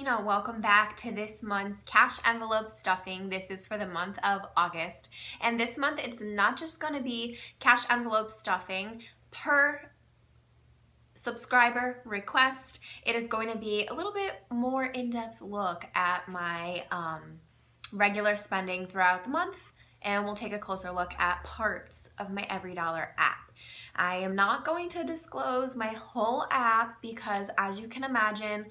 Gina. Welcome back to this month's cash envelope stuffing. This is for the month of August. And this month it's not just going to be cash envelope stuffing per subscriber request. It is going to be a little bit more in-depth look at my regular spending throughout the month, and we'll take a closer look at parts of my Every Dollar app. I am not going to disclose my whole app because, as you can imagine,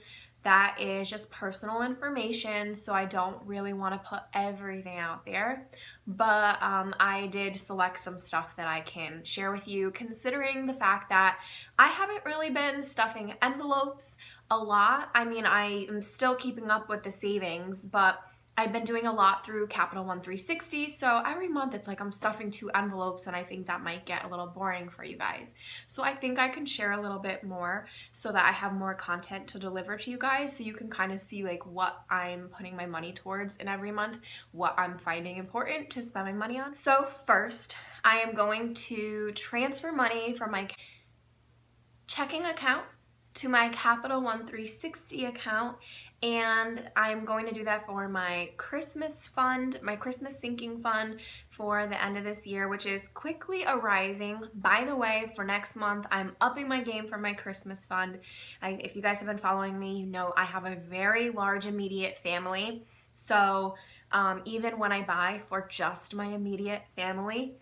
that is just personal information, so I don't really want to put everything out there. But I did select some stuff that I can share with you, considering the fact that I haven't really been stuffing envelopes a lot. I mean, I am still keeping up with the savings, but I've been doing a lot through Capital One 360, so every month it's like I'm stuffing 2 envelopes, and I think that might get a little boring for you guys. So I think I can share a little bit more so that I have more content to deliver to you guys, so you can kind of see like what I'm putting my money towards in every month, what I'm finding important to spend my money on. So first, I am going to transfer money from my checking account to my Capital One 360 account, and I'm going to do that for my Christmas fund, my Christmas sinking fund for the end of this year, which is quickly arising. By the way, for next month, I'm upping my game for my Christmas fund. If you guys have been following me, you know I have a very large immediate family, so even when I buy for just my immediate family,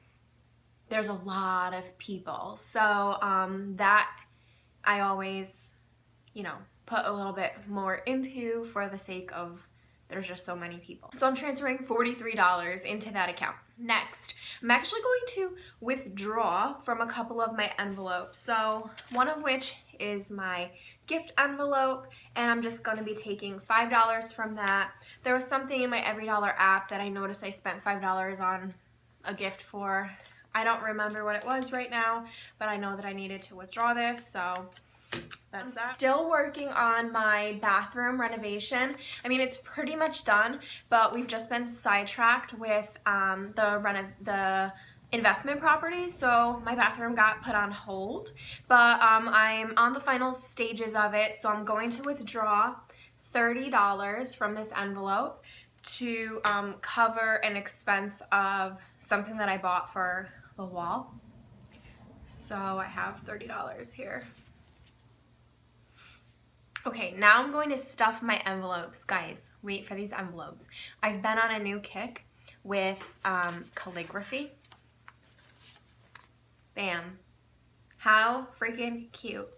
there's a lot of people. So that I always, put a little bit more into for the sake of there's just so many people. So I'm transferring $43 into that account. Next, I'm actually going to withdraw from a couple of my envelopes. So one of which is my gift envelope, and I'm just going to be taking $5 from that. There was something in my Every Dollar app that I noticed I spent $5 on a gift for. I don't remember what it was right now, but I know that I needed to withdraw this, so that's that. Still working on my bathroom renovation. I mean, it's pretty much done, but we've just been sidetracked with the investment properties, so my bathroom got put on hold, but I'm on the final stages of it, so I'm going to withdraw $30 from this envelope to cover an expense of something that I bought for the wall. So I have $30 here. Okay, now I'm going to stuff my envelopes. Guys, wait for these envelopes. I've been on a new kick with calligraphy. Bam. How freaking cute.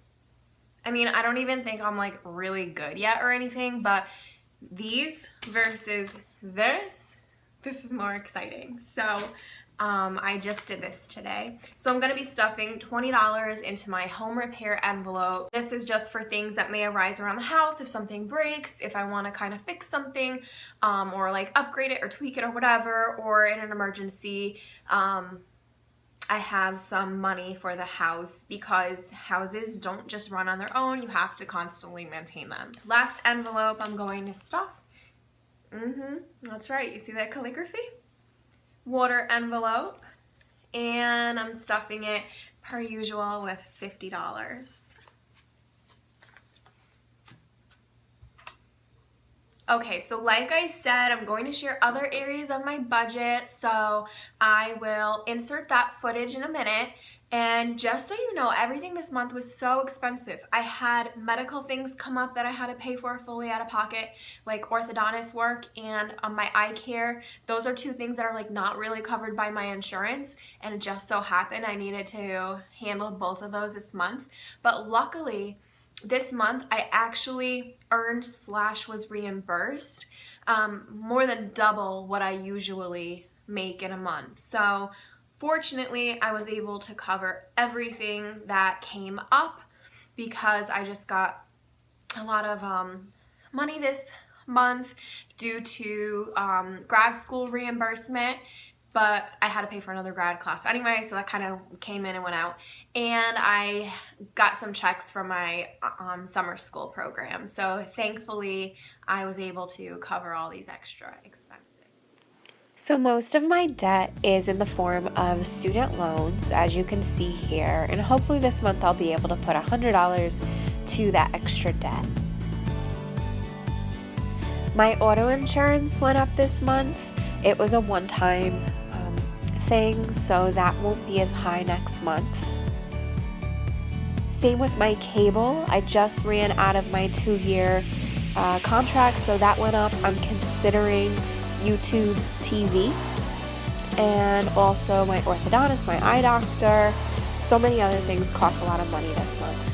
I mean, I don't even think I'm like really good yet or anything, but these versus this is more exciting. So I just did this today. So I'm going to be stuffing $20 into my home repair envelope. This is just for things that may arise around the house. If something breaks, if I want to kind of fix something, or like upgrade it or tweak it or whatever, or in an emergency, I have some money for the house, because houses don't just run on their own. You have to constantly maintain them. Last envelope I'm going to stuff. That's right. You see that calligraphy? Water envelope, and I'm stuffing it per usual with $50. Okay, so like I said, I'm going to share other areas of my budget, so I will insert that footage in a minute. And just so you know, everything this month was so expensive. I had medical things come up that I had to pay for fully out of pocket, like orthodontist work and my eye care. Those are 2 things that are like not really covered by my insurance, and it just so happened I needed to handle both of those this month. But luckily, this month I actually earned / was reimbursed more than double what I usually make in a month. So fortunately, I was able to cover everything that came up because I just got a lot of money this month due to grad school reimbursement, but I had to pay for another grad class anyway, so that kind of came in and went out. And I got some checks from my summer school program, so thankfully I was able to cover all these extra expenses. So most of my debt is in the form of student loans, as you can see here, and hopefully this month I'll be able to put $100 to that extra debt. My auto insurance went up this month. It was a one-time thing, so that won't be as high next month. Same with my cable. I just ran out of my 2-year contract, so that went up. I'm considering YouTube TV, and also my orthodontist, my eye doctor. So many other things cost a lot of money this month.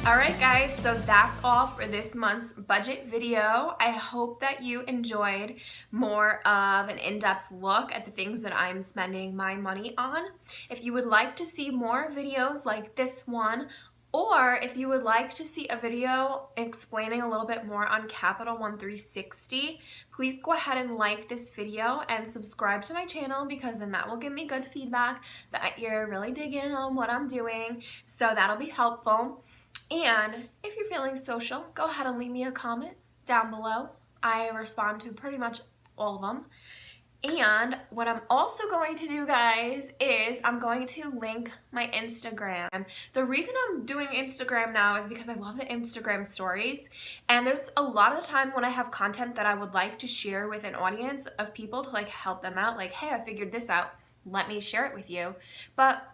Alright guys, so that's all for this month's budget video. I hope that you enjoyed more of an in-depth look at the things that I'm spending my money on. If you would like to see more videos like this one, or if you would like to see a video explaining a little bit more on Capital One 360, please go ahead and like this video and subscribe to my channel, because then that will give me good feedback that you're really digging on what I'm doing, so that'll be helpful. And if you're feeling social, go ahead and leave me a comment down below. I respond to pretty much all of them. And what I'm also going to do, guys, is I'm going to link my Instagram. The reason I'm doing Instagram now is because I love the Instagram stories. And there's a lot of the time when I have content that I would like to share with an audience of people to like help them out. Like, hey, I figured this out. Let me share it with you. But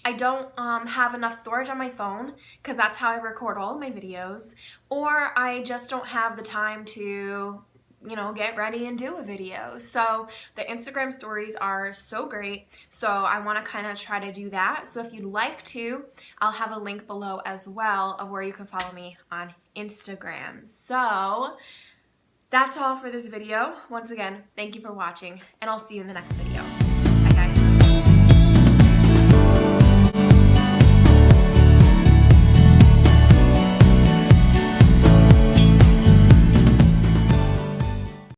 I don't have enough storage on my phone, because that's how I record all of my videos, or I just don't have the time to, you know, get ready and do a video. So the Instagram stories are so great, so I want to kind of try to do that. So if you'd like to, I'll have a link below as well of where you can follow me on Instagram. So that's all for this video. Once again, thank you for watching, and I'll see you in the next video. Bye guys.